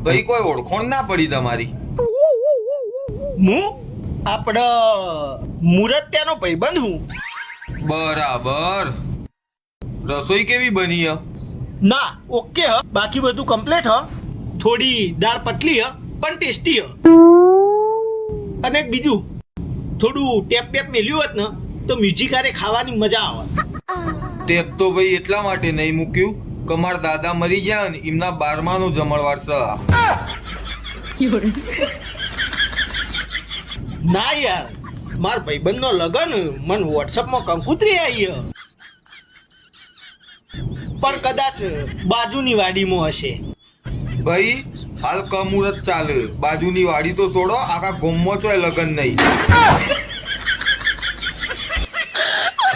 ભાઈ કોઈ ઓળખોણ ના પડી તમારી? હું આપડે મુરત ત્યાંનો ભાઈબંધ હું. બરાબર. રસોઈ કેવી બની હ? ના ઓકે હ, બાકી બધું કમ્પ્લીટ હ. થોડી દાળ પતલી હ પણ ટેસ્ટી હ. અને બીજું થોડું ટેપ ટેપ મેલ્યું હોત ને તો મ્યુઝિક આરે ખાવાની મજા આવે. ટેપ તો ભાઈ એટલા માટે નહીં મૂક્યું કે મારા દાદા મરી ગયા ને એમના 12માનો જમણવાર છે. ના યાર, માર ભાઈબંધ નો લગન મને વોટ્સઅપમાં કંકુતરી આવી હ. પણ કદાચ બાજુની વાડીમાં હશે. ભાઈ હાલ કમુરત ચાલે, બાજુની વાડી તો છોડો, આખા ગામમાં ચોય લગન નહીં.